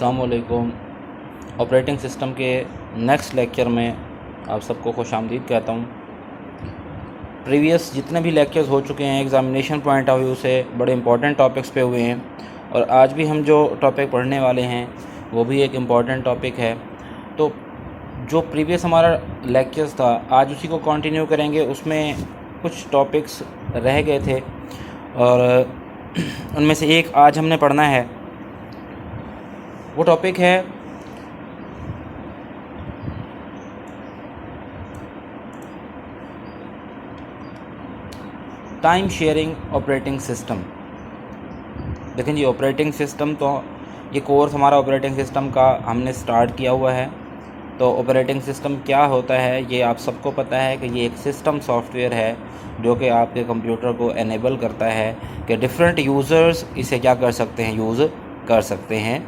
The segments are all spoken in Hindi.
अस्सलामुअलैकुम। ऑपरेटिंग सिस्टम के नेक्स्ट लेक्चर में आप सबको खुशामदीद कहता हूँ। प्रीवियस जितने भी लेक्चर्स हो चुके हैं एग्ज़ामिनेशन पॉइंट ऑफ व्यू से बड़े इंपॉर्टेंट टॉपिक्स पे हुए हैं और आज भी हम जो टॉपिक पढ़ने वाले हैं वो भी एक इम्पॉर्टेंट टॉपिक है। तो जो प्रीवियस हमारा लेक्चर्स था आज उसी को कंटिन्यू करेंगे। उसमें कुछ टॉपिक्स रह गए थे और उनमें से एक आज हमने पढ़ना है। वो टॉपिक है टाइम शेयरिंग ऑपरेटिंग सिस्टम। देखें जी, ऑपरेटिंग सिस्टम तो ये कोर्स हमारा ऑपरेटिंग सिस्टम का हमने स्टार्ट किया हुआ है। तो ऑपरेटिंग सिस्टम क्या होता है ये आप सबको पता है कि ये एक सिस्टम सॉफ्टवेयर है जो कि आपके कंप्यूटर को एनेबल करता है कि डिफरेंट यूज़र्स इसे क्या कर सकते हैं, यूज़ कर सकते हैं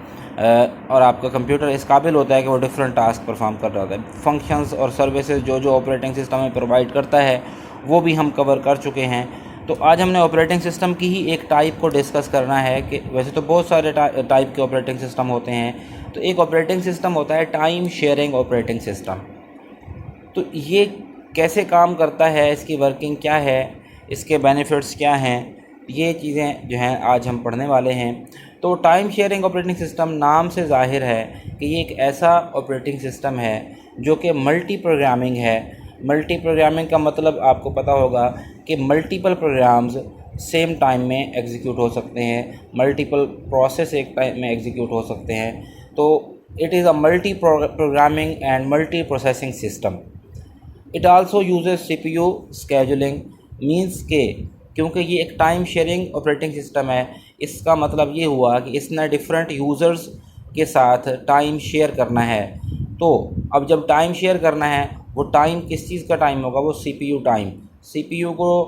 और आपका कंप्यूटर इस काबिल होता है कि वो डिफरेंट टास्क परफॉर्म कर रहा होता है। फंक्शंस और सर्विसेज जो ऑपरेटिंग सिस्टम में प्रोवाइड करता है वो भी हम कवर कर चुके हैं। तो आज हमने ऑपरेटिंग सिस्टम की ही एक टाइप को डिस्कस करना है कि वैसे तो बहुत सारे टाइप के ऑपरेटिंग सिस्टम होते हैं। तो एक ऑपरेटिंग सिस्टम होता है टाइम शेयरिंग ऑपरेटिंग सिस्टम। तो ये कैसे काम करता है, इसकी वर्किंग क्या है, इसके बेनिफिट्स क्या हैं, ये चीज़ें जो हैं आज हम पढ़ने वाले हैं। तो टाइम शेयरिंग ऑपरेटिंग सिस्टम नाम से ज़ाहिर है कि ये एक ऐसा ऑपरेटिंग सिस्टम है जो कि मल्टी प्रोग्रामिंग है। मल्टी प्रोग्रामिंग का मतलब आपको पता होगा कि मल्टीपल प्रोग्राम्स सेम टाइम में एग्जीक्यूट हो सकते हैं, मल्टीपल प्रोसेस एक टाइम में एग्जीक्यूट हो सकते हैं। तो it is a multi programming and multi processing system. It also uses CPU scheduling means के क्योंकि ये एक टाइम शेयरिंग ऑपरेटिंग सिस्टम है, इसका मतलब ये हुआ कि इसने डिफरेंट यूज़र्स के साथ टाइम शेयर करना है। तो अब जब टाइम शेयर करना है वो टाइम किस चीज़ का टाइम होगा, वो CPU टाइम। CPU को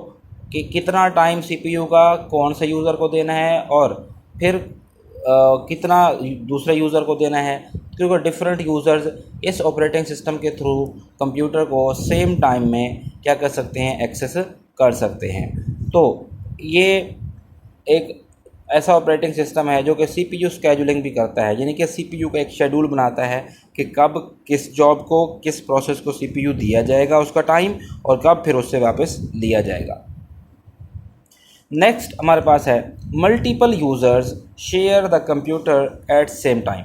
कि कितना टाइम CPU का कौन से यूज़र को देना है और फिर कितना दूसरे यूज़र को देना है, क्योंकि डिफरेंट यूज़र्स इस ऑपरेटिंग सिस्टम के थ्रू कंप्यूटर को सेम टाइम में क्या कर सकते हैं, एक्सेस कर सकते हैं। तो ये एक ऐसा ऑपरेटिंग सिस्टम है जो कि CPU स्केजुलिंग भी करता है, यानी कि CPU का एक शेड्यूल बनाता है कि कब किस जॉब को, किस प्रोसेस को CPU दिया जाएगा उसका टाइम और कब फिर उससे वापस लिया जाएगा। नेक्स्ट हमारे पास है multiple users share the computer eight same time.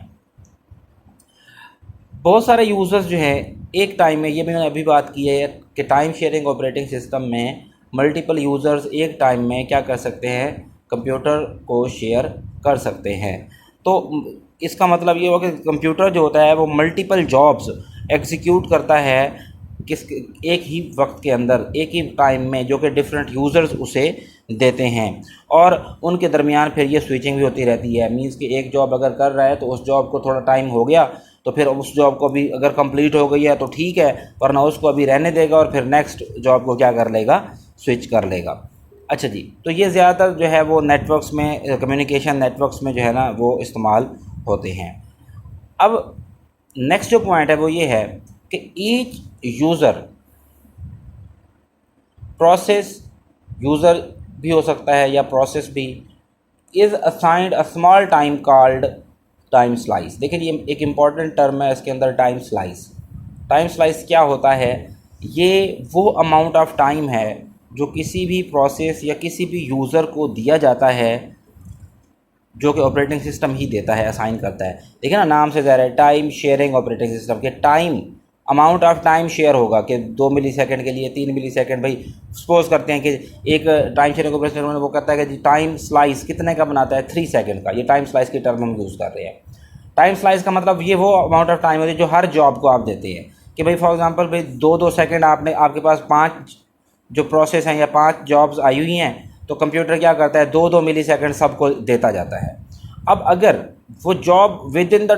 बहुत सारे यूज़र्स जो हैं एक टाइम में, ये भी मैंने अभी बात की है कि टाइम शेयरिंग ऑपरेटिंग सिस्टम में मल्टीपल यूज़र्स एक टाइम में क्या कर सकते हैं, कंप्यूटर को शेयर कर सकते हैं। तो इसका मतलब ये होगा कि कंप्यूटर जो होता है वो मल्टीपल जॉब्स एग्जीक्यूट करता है एक ही वक्त के अंदर, एक ही टाइम में, जो कि डिफरेंट यूज़र्स उसे देते हैं और उनके दरमियान फिर ये स्विचिंग भी होती रहती है। मींस कि एक जॉब अगर कर रहा है तो उस जॉब को थोड़ा टाइम हो गया तो फिर उस जॉब को भी अगर कंप्लीट हो गई है तो ठीक है, वरना उसको अभी रहने देगा और फिर नेक्स्ट जॉब को क्या कर लेगा, स्विच कर लेगा। अच्छा जी, तो ये ज़्यादातर जो है वो नेटवर्क्स में, कम्युनिकेशन नेटवर्क्स में जो है ना वो इस्तेमाल होते हैं। अब नेक्स्ट जो पॉइंट है वो ये है कि ईच यूज़र, प्रोसेस यूज़र भी हो सकता है या प्रोसेस भी, is assigned a small time called time slice. देखिए ये एक इम्पॉर्टेंट टर्म है इसके अंदर, टाइम स्लाइस। टाइम स्लाइस क्या होता है, ये वो अमाउंट ऑफ टाइम है जो किसी भी प्रोसेस या किसी भी यूज़र को दिया जाता है जो कि ऑपरेटिंग सिस्टम ही देता है, असाइन करता है। देखिए ना, नाम से ज़ाहिर है टाइम शेयरिंग ऑपरेटिंग सिस्टम के time, amount of time share होगा कि 2 मिलीसेकंड के लिए 3 मिलीसेकंड। भाई सपोज करते हैं कि एक टाइम शेयरिंग ऑपरेटिंग सिस्टम वो कहता है कि टाइम स्लाइस कितने का बनाता है, 3 सेकंड का। ये टाइम स्लाइस की टर्म हम यूज़ कर रहे हैं। टाइम स्लाइस का मतलब ये वो अमाउंट ऑफ टाइम होती है जो हर जॉब को आप देते हैं कि भाई फॉर एग्जांपल भाई 2-2 सेकंड आपके पास 5 जो प्रोसेस हैं या 5 जॉब्स आई हुई हैं, तो कंप्यूटर क्या करता है, 2-2 मिलीसेकंड सबको देता जाता है। अब अगर वो job with in the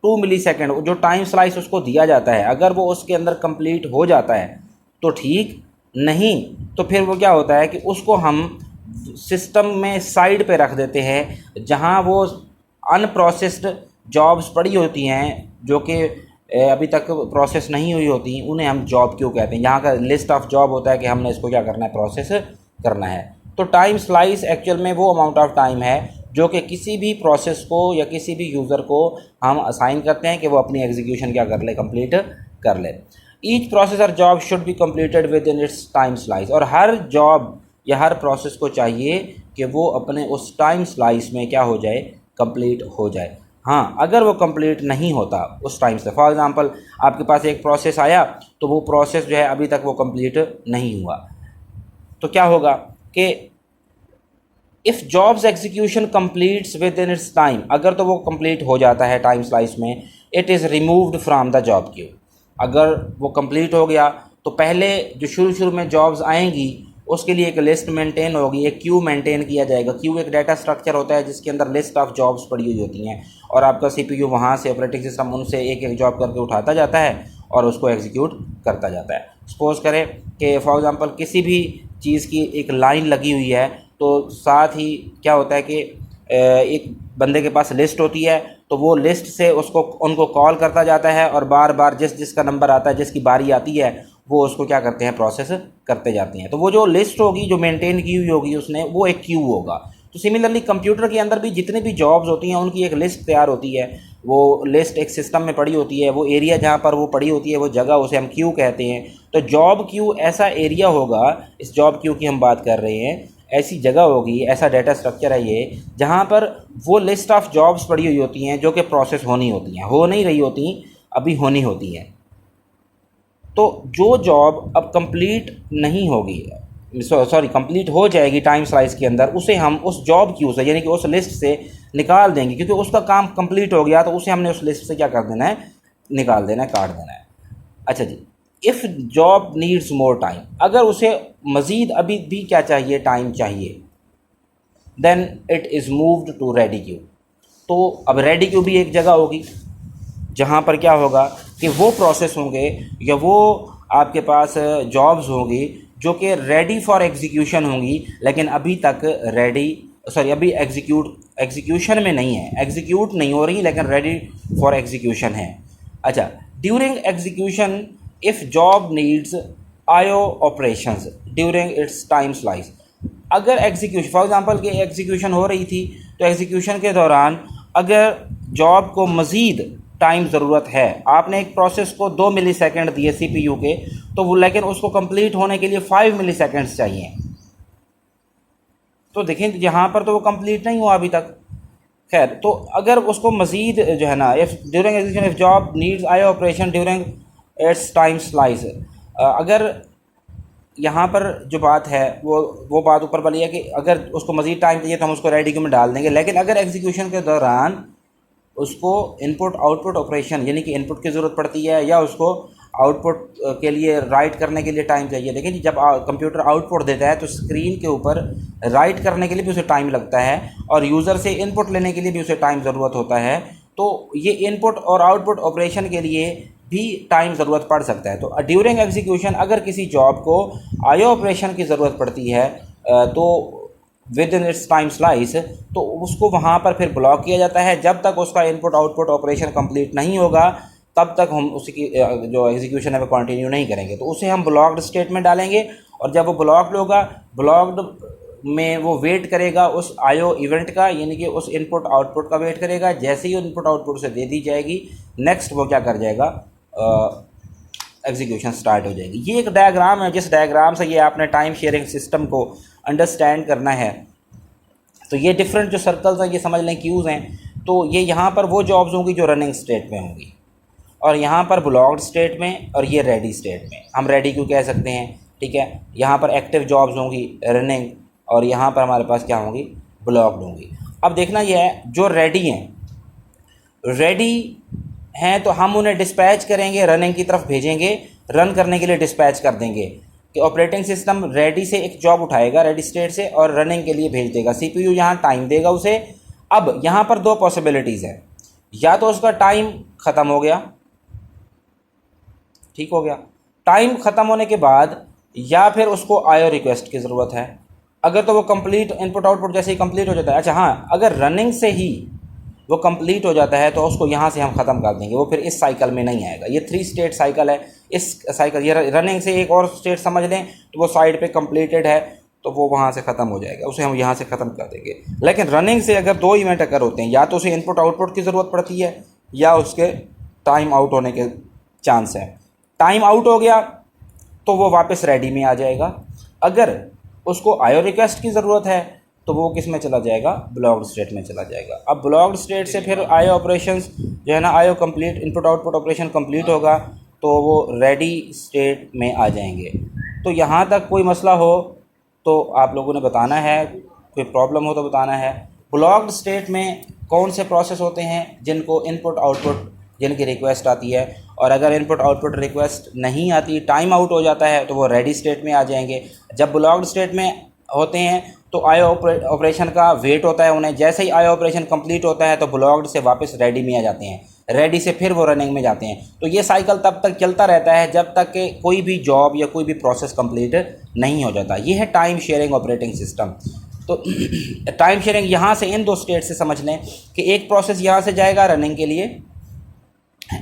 2 millisecond जो टाइम स्लाइस उसको दिया जाता है, अगर वो उसके अंदर कंप्लीट हो जाता है तो ठीक, नहीं तो फिर वो क्या होता है कि उसको हम सिस्टम में साइड पे रख देते हैं जहां वो अनप्रोसेस्ड जॉब्स पड़ी होती हैं जो कि अभी तक प्रोसेस नहीं हुई होती, उन्हें हम जॉब क्यों कहते हैं। यहाँ का लिस्ट ऑफ जॉब होता है कि हमने इसको क्या करना है, प्रोसेस करना है। तो टाइम स्लाइस एक्चुअल में वो अमाउंट ऑफ टाइम है जो कि किसी भी प्रोसेस को या किसी भी यूज़र को हम असाइन करते हैं कि वो अपनी एग्जीक्यूशन क्या कर ले, कंप्लीट कर ले। ईच प्रोसेस और job should be completed with in its time slice, और हर जॉब या हर प्रोसेस को चाहिए कि वो अपने उस टाइम स्लाइस में क्या हो जाए, कंप्लीट हो जाए। हाँ, अगर वो कंप्लीट नहीं होता उस टाइम से, फॉर एग्ज़ाम्पल आपके पास एक प्रोसेस आया तो वो प्रोसेस जो है अभी तक वो कंप्लीट नहीं हुआ, तो क्या होगा कि if jobs execution completes with in its time, अगर तो वो कंप्लीट हो जाता है टाइम स्लाइस में, it is removed from the job queue. अगर वो कंप्लीट हो गया तो पहले जो शुरू में जॉब्स आएंगी उसके लिए एक लिस्ट मेंटेन होगी, एक क्यू मेंटेन किया जाएगा। क्यू एक डाटा स्ट्रक्चर होता है जिसके अंदर लिस्ट ऑफ जॉब्स पड़ी हुई होती हैं और आपका सीपीयू वहाँ से, ऑपरेटिंग सिस्टम उनसे एक एक जॉब करके उठाता जाता है और उसको एग्जीक्यूट करता जाता है। सपोज करें कि फॉर एग्ज़ाम्पल किसी भी चीज़ की एक लाइन लगी हुई है, तो साथ ही क्या होता है कि एक बंदे के पास लिस्ट होती है, तो वो लिस्ट से उनको कॉल करता जाता है और बार बार जिसका नंबर आता है, जिसकी बारी आती है, वो उसको क्या करते हैं, प्रोसेस करते जाते हैं। तो वो जो लिस्ट होगी जो मेंटेन की हुई होगी उसने, वो एक क्यू होगा। तो सिमिलरली कंप्यूटर के अंदर भी जितनी भी जॉब्स होती हैं उनकी एक लिस्ट तैयार होती है, वो लिस्ट एक सिस्टम में पड़ी होती है, वो एरिया जहाँ पर वो पड़ी होती है वो जगह उसे हम क्यू कहते हैं। तो जॉब क्यू ऐसा एरिया होगा, इस जॉब क्यू की हम बात कर रहे हैं, ऐसी जगह होगी, ऐसा डाटा स्ट्रक्चर है ये, जहाँ पर वो लिस्ट ऑफ जॉब्स पड़ी हुई होती हैं जो कि प्रोसेस होनी होती हैं, हो नहीं रही होती, अभी होनी होती हैं। तो जो जॉब अब कंप्लीट नहीं होगी, सॉरी कंप्लीट हो जाएगी टाइम स्लाइस के अंदर, उसे हम उस जॉब क्यू से यानी कि उस लिस्ट से निकाल देंगे, क्योंकि उसका काम कंप्लीट हो गया तो उसे हमने उस लिस्ट से क्या कर देना है, निकाल देना है, काट देना है। अच्छा जी, if job needs more time, अगर उसे मज़ीद अभी भी क्या चाहिए, टाइम चाहिए, then it is moved to ready queue. तो अब रेडी क्यू भी एक जगह होगी जहाँ पर क्या होगा कि वो प्रोसेस होंगे या वो आपके पास जॉब्स होंगी जो कि रेडी फॉर एग्जीक्यूशन होंगी, लेकिन अभी तक अभी एग्जीक्यूशन में नहीं है, एग्जीक्यूट नहीं हो रही लेकिन रेडी फॉर एग्जीक्यूशन है। अच्छा, during execution if job needs IO operations during its time slice, अगर एग्जीक्यूशन फॉर एग्जांपल कि एग्जीक्यूशन हो रही थी, तो एग्जीक्यूशन के दौरान अगर जॉब को मज़ीद टाइम ज़रूरत है, आपने एक प्रोसेस को 2 मिलीसेकंड दिए सीपीयू के, तो वो लेकिन उसको कंप्लीट होने के लिए 5 मिलीसेकंड्स चाहिए। तो देखें यहाँ पर तो वो कंप्लीट नहीं हुआ अभी तक। खैर, तो अगर उसको मज़ीद जो है ना, if during execution if job needs I operation during its time slice, अगर यहाँ पर जो बात है वो बात ऊपर वाली है कि अगर उसको मज़ीद टाइम चाहिए तो हम उसको रेडी क्यू में डाल देंगे, लेकिन अगर एग्जीक्यूशन के दौरान उसको इनपुट आउटपुट ऑपरेशन यानी कि इनपुट की ज़रूरत पड़ती है या उसको आउटपुट के लिए राइट करने के लिए टाइम चाहिए। देखिए जब कंप्यूटर आउटपुट देता है तो स्क्रीन के ऊपर राइट करने के लिए भी उसे टाइम लगता है और यूज़र से इनपुट लेने के लिए भी उसे टाइम ज़रूरत होता है। तो ये इनपुट और आउटपुट ऑपरेशन के लिए भी टाइम ज़रूरत पड़ सकता है। तो ड्यूरिंग एग्जीक्यूशन अगर किसी जॉब को आईओ ऑपरेशन की ज़रूरत पड़ती है तो with in its time slice, तो उसको वहाँ पर फिर ब्लॉक किया जाता है। जब तक उसका इनपुट आउटपुट ऑपरेशन कंप्लीट नहीं होगा तब तक हम उसकी जो एग्जीक्यूशन है वो कंटिन्यू नहीं करेंगे, तो उसे हम ब्लॉक्ड स्टेट में डालेंगे। और जब वो ब्लॉक्ड होगा, ब्लॉक्ड में वो वेट करेगा उस आईओ इवेंट का, यानी कि उस इनपुट आउटपुट का वेट करेगा। जैसे ही इनपुट आउटपुट से दे दी जाएगी, नेक्स्ट वो क्या कर जाएगा, एग्जीक्यूशन स्टार्ट हो जाएगी। ये एक डायग्राम है, जिस डायग्राम से ये आपने टाइम शेयरिंग सिस्टम को अंडरस्टैंड करना है। तो ये डिफरेंट जो सर्कल्स हैं ये समझ लें क्यूज़ हैं। तो ये यहाँ पर वो जॉब्स होंगी जो रनिंग स्टेट में होंगी, और यहाँ पर ब्लॉक्ड स्टेट में, और ये रेडी स्टेट में। हम रेडी क्यों कह सकते हैं, ठीक है। यहाँ पर एक्टिव जॉब्स होंगी रनिंग, और यहाँ पर हमारे पास क्या होंगी, ब्लॉक्ड होंगी। अब देखना यह है, जो रेडी हैं तो हम उन्हें डिस्पैच करेंगे, रनिंग की तरफ भेजेंगे, रन करने के लिए डिस्पैच कर देंगे कि ऑपरेटिंग सिस्टम रेडी से एक जॉब उठाएगा रेडी स्टेट से और रनिंग के लिए भेज देगा। सीपीयू यहाँ टाइम देगा उसे। अब यहाँ पर दो पॉसिबिलिटीज़ हैं, या तो उसका टाइम ख़त्म हो गया, ठीक हो गया, टाइम ख़त्म होने के बाद, या फिर उसको आईओ रिक्वेस्ट की ज़रूरत है। अगर तो वो कंप्लीट इनपुट आउटपुट जैसे ही कंप्लीट हो जाता है, अच्छा हाँ, अगर रनिंग से ही वो कंप्लीट हो जाता है तो उसको यहाँ से हम ख़त्म कर देंगे, वो फिर इस साइकिल में नहीं आएगा। ये 3 स्टेट साइकिल है। इस साइकिल, ये रनिंग से एक और स्टेट समझ लें तो वो साइड पे कंप्लीटेड है, तो वो वहाँ से ख़त्म हो जाएगा, उसे हम यहाँ से ख़त्म कर देंगे। लेकिन रनिंग से अगर 2 इवेंट अगर होते हैं, या तो उसे इनपुट आउटपुट की ज़रूरत पड़ती है या उसके टाइम आउट होने के चांस है। टाइम आउट हो गया तो वो वापस रेडी में आ जाएगा। अगर उसको आयो रिक्वेस्ट की ज़रूरत है तो वो किस में चला जाएगा, ब्लॉक्ड स्टेट में चला जाएगा। अब ब्लॉक्ड स्टेट से फिर आयो ऑपरेशंस जो है ना, आयो complete, input output operation complete होगा तो वो रेडी स्टेट में आ जाएंगे। तो यहाँ तक कोई मसला हो तो आप लोगों ने बताना है, कोई प्रॉब्लम हो तो बताना है। ब्लॉक्ड स्टेट में कौन से प्रोसेस होते हैं जिनको इनपुट आउटपुट, जिनकी रिक्वेस्ट आती है, और अगर इनपुट आउटपुट रिक्वेस्ट नहीं आती, टाइम आउट हो जाता है, तो वो रेडी स्टेट में आ जाएंगे। जब ब्लॉक्ड स्टेट में होते हैं तो आयो ऑपरेशन का वेट होता है उन्हें, जैसे ही आयो ऑपरेशन कंप्लीट होता है तो ब्लॉक्ड से वापस रेडी में आ जाते हैं, रेडी से फिर वो रनिंग में जाते हैं। तो ये साइकिल तब तक चलता रहता है जब तक कि कोई भी जॉब या कोई भी प्रोसेस कंप्लीट नहीं हो जाता। ये है टाइम शेयरिंग ऑपरेटिंग सिस्टम। तो टाइम शेयरिंग यहाँ से इन 2 स्टेट से समझ लें कि एक प्रोसेस यहाँ से जाएगा रनिंग के लिए,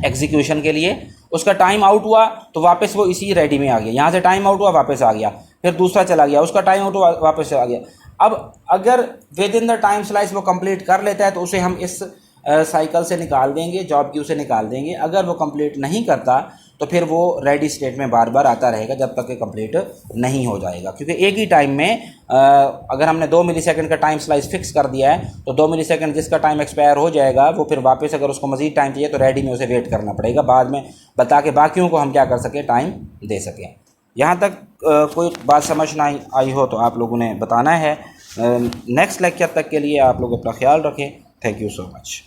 एग्जीक्यूशन के लिए, उसका टाइम आउट हुआ तो वापस वो इसी रेडी में आ गया, यहाँ से टाइम आउट हुआ वापस आ गया, फिर दूसरा चला गया, उसका टाइम आउट हुआ वापस आ गया। अब अगर with in the time slice वो कंप्लीट कर लेता है तो उसे हम इस साइकिल से निकाल देंगे, जॉब क्यू से निकाल देंगे। अगर वो कंप्लीट नहीं करता तो फिर वो रेडी स्टेट में बार बार आता रहेगा जब तक कि कंप्लीट नहीं हो जाएगा। क्योंकि एक ही टाइम में अगर हमने 2 मिलीसेकंड का टाइम स्लाइस फिक्स कर दिया है तो 2 मिलीसेकंड जिसका टाइम एक्सपायर हो जाएगा वो फिर वापस अगर उसको मज़ीद टाइम चाहिए तो रेडी में उसे वेट करना पड़ेगा, बाद में बता के बाकियों को हम क्या कर सकें, टाइम दे सकें। यहाँ तक कोई बात समझ ना आई हो तो आप लोगों ने बताना है। नेक्स्ट लेक्चर तक के लिए आप लोग अपना ख्याल रखें। Thank you so much.